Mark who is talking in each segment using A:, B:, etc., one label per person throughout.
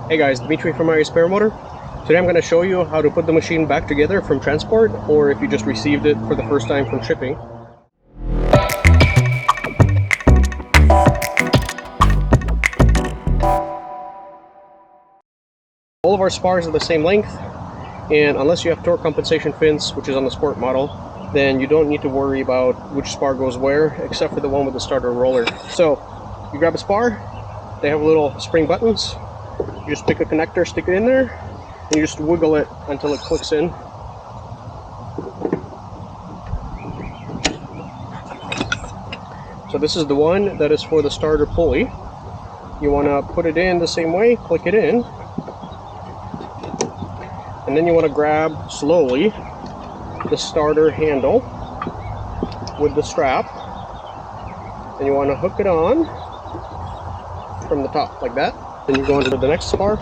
A: Hey guys, Dimitri from Paramotor. Today I'm going to show you how to put the machine back together from transport, or if you just received it for the first time from shipping. All of our spars are the same length, and unless you have torque compensation fins, which is on the sport model, then you don't need to worry about which spar goes where, except for the one with the starter roller. So you grab a spar, they have little spring buttons. You just pick a connector, stick it in there, and you just wiggle it until it clicks in. So this is the one that is for the starter pulley. You want to put it in the same way, click it in, and then you want to grab slowly the starter handle with the strap, and you want to hook it on from the top like that. Then you go into the next spar.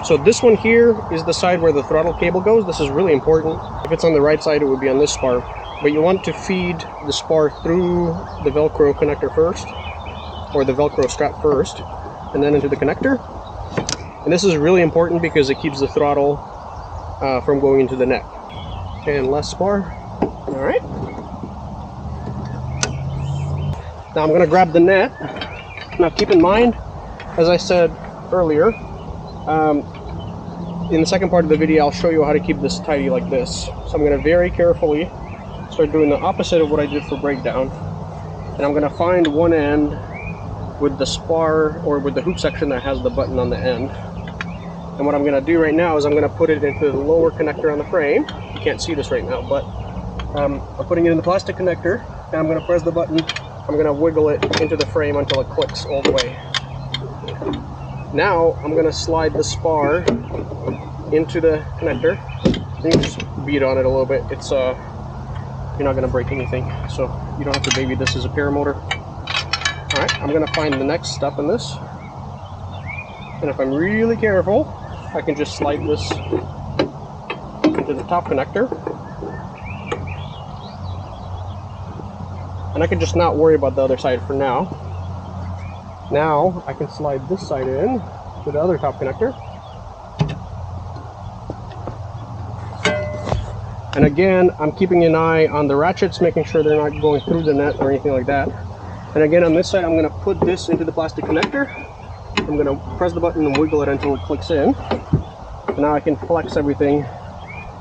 A: So this one here is the side where the throttle cable goes. This is really important. If it's on the right side, it would be on this spar. But you want to feed the spar through the Velcro connector first, or the Velcro strap first, and then into the connector. And this is really important because it keeps the throttle from going into the net. And last spar. All right. Now I'm going to grab the net. Now keep in mind, as I said earlier, in the second part of the video I'll show you how to keep this tidy like this. So I'm going to very carefully start doing the opposite of what I did for breakdown. And I'm going to find one end with the spar, or with the hoop section that has the button on the end. And what I'm going to do right now is I'm going to put it into the lower connector on the frame. You can't see this right now, but I'm putting it in the plastic connector, and I'm going to press the button. I'm going to wiggle it into the frame until it clicks all the way. Now I'm going to slide the spar into the connector. You can just beat on it a little bit. It's you're not going to break anything, so you don't have to baby this as a paramotor. Alright, I'm going to find the next step in this. And if I'm really careful, I can just slide this into the top connector. And I can just not worry about the other side for now. Now I can slide this side in to the other top connector. And again, I'm keeping an eye on the ratchets, making sure they're not going through the net or anything like that. And again, on this side, I'm going to put this into the plastic connector. I'm going to press the button and wiggle it until it clicks in. And now I can flex everything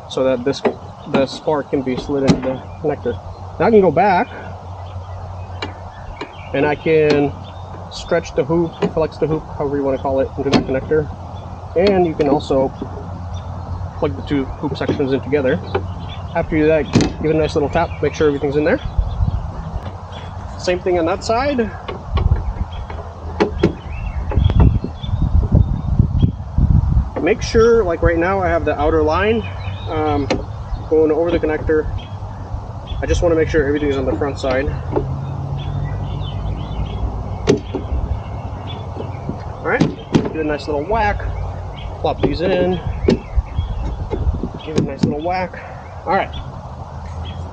A: so that the spar can be slid into the connector. Now I can go back, and I can stretch the hoop, flex the hoop, however you want to call it, into the connector. And you can also plug the two hoop sections in together. After you do that, give it a nice little tap, make sure everything's in there. Same thing on that side. Make sure, like right now, I have the outer line going over the connector. I just want to make sure everything's on the front side. Alright, give it a nice little whack, plop these in, give it a nice little whack. Alright,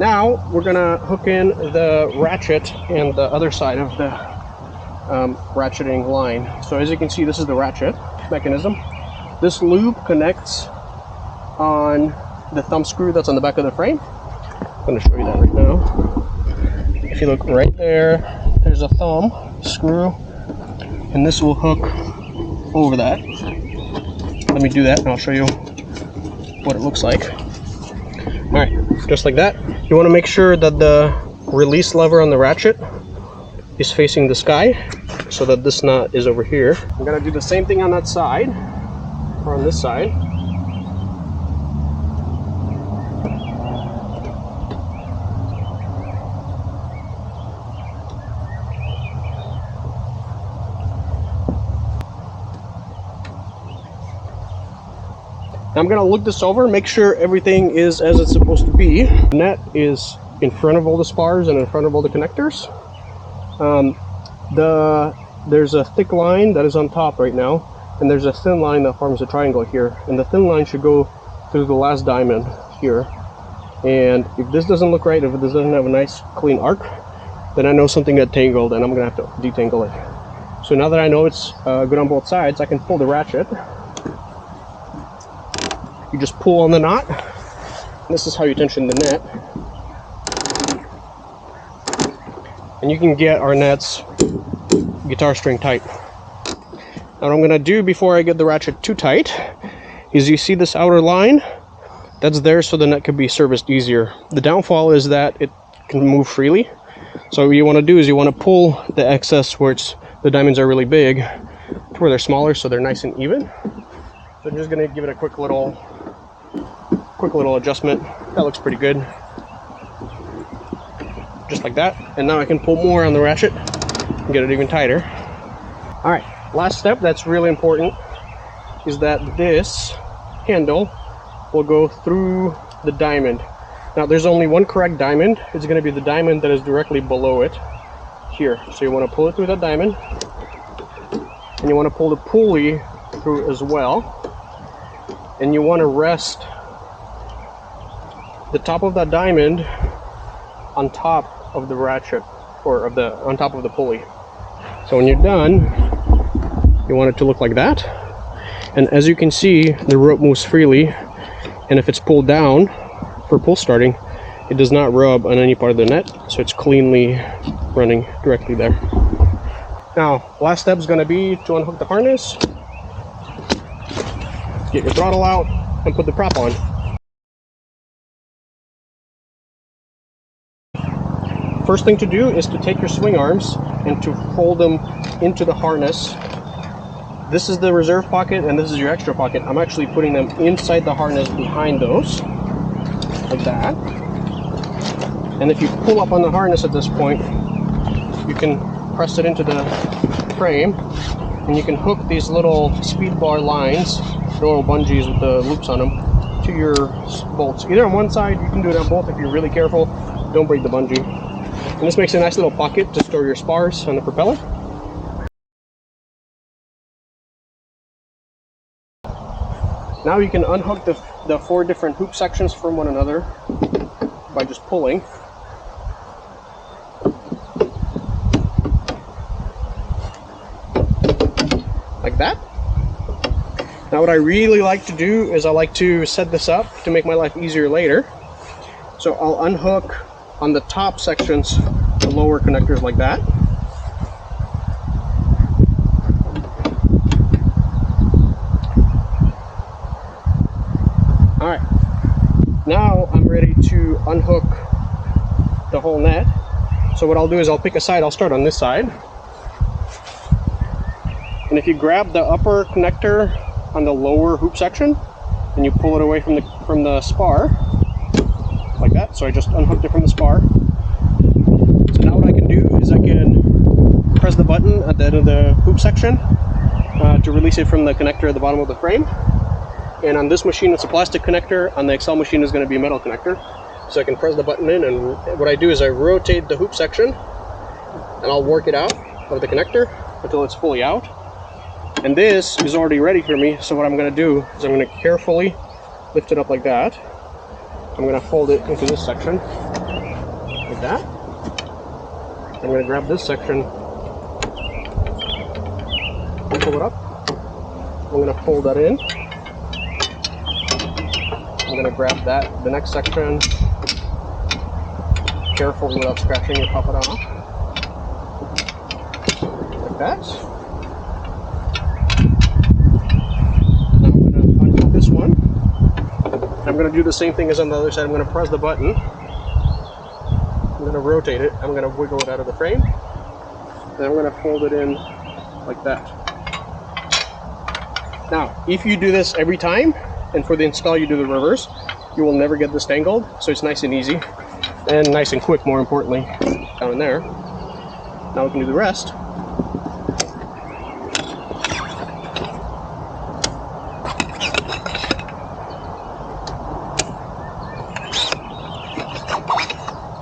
A: now we're going to hook in the ratchet and the other side of the ratcheting line. So as you can see, this is the ratchet mechanism. This loop connects on the thumb screw that's on the back of the frame. I'm going to show you that right now. If you look right there, there's a thumb screw, and this will hook over that. Let me do that and I'll show you what it looks like. Alright, just like that. You want to make sure that the release lever on the ratchet is facing the sky, so that this nut is over here. I'm going to do the same thing on that side, or on this side. I'm going to look this over, make sure everything is as it's supposed to be. The net is in front of all the spars and in front of all the connectors. There's a thick line that is on top right now, and there's a thin line that forms a triangle here, and the thin line should go through the last diamond here. And if this doesn't look right, if it doesn't have a nice clean arc, then I know something got tangled and I'm gonna have to detangle it. So now that I know it's good on both sides, I can pull the ratchet. You just pull on the knot. This is how you tension the net. And you can get our nets guitar string tight. Now what I'm gonna do before I get the ratchet too tight is, you see this outer line? That's there so the net can be serviced easier. The downfall is that it can move freely. So what you want to do is you want to pull the excess where the diamonds are really big to where they're smaller, so they're nice and even. So I'm just going to give it a quick little adjustment. That looks pretty good. Just like that. And now I can pull more on the ratchet and get it even tighter. Alright, last step that's really important is that this handle will go through the diamond. Now there's only one correct diamond. It's going to be the diamond that is directly below it here. So you want to pull it through that diamond, and you want to pull the pulley through as well, and you want to rest the top of that diamond on top of the ratchet, or on top of the pulley. So when you're done, you want it to look like that. And as you can see, the rope moves freely, and if it's pulled down for pull starting, it does not rub on any part of the net, so it's cleanly running directly there. Now, last step is going to be to unhook the harness, get your throttle out, and put the prop on. First thing to do is to take your swing arms and to fold them into the harness. This is the reserve pocket and this is your extra pocket. I'm actually putting them inside the harness behind those, like that. And if you pull up on the harness at this point, you can press it into the frame, and you can hook these little speed bar lines, little bungees with the loops on them, to your bolts. Either on one side, you can do it on both if you're really careful. Don't break the bungee. And this makes a nice little pocket to store your spars on the propeller. Now you can unhook the 4 different hoop sections from one another by just pulling. Like that. Now what I really like to do is I like to set this up to make my life easier later. So I'll unhook on the top sections the lower connectors like that. Alright, now I'm ready to unhook the whole net. So what I'll do is I'll pick a side. I'll start on this side. And if you grab the upper connector on the lower hoop section and you pull it away from the spar, like that. So I just unhooked it from the spar. So now what I can do is I can press the button at the end of the hoop section to release it from the connector at the bottom of the frame. And on this machine it's a plastic connector, on the Excel machine is going to be a metal connector. So I can press the button in, and what I do is I rotate the hoop section and I'll work it out of the connector until it's fully out. And this is already ready for me, so what I'm going to do is I'm going to carefully lift it up like that. I'm going to fold it into this section, like that. I'm going to grab this section, pull it up. I'm going to fold that in. I'm going to grab the next section, carefully without scratching it, pop it off, like that. Now I'm going to undo this one. I'm going to do the same thing as on the other side. I'm going to press the button. I'm going to rotate it. I'm going to wiggle it out of the frame. And I'm going to fold it in like that. Now, if you do this every time, and for the install you do the reverse, you will never get this tangled. So it's nice and easy, and nice and quick, more importantly, down in there. Now we can do the rest.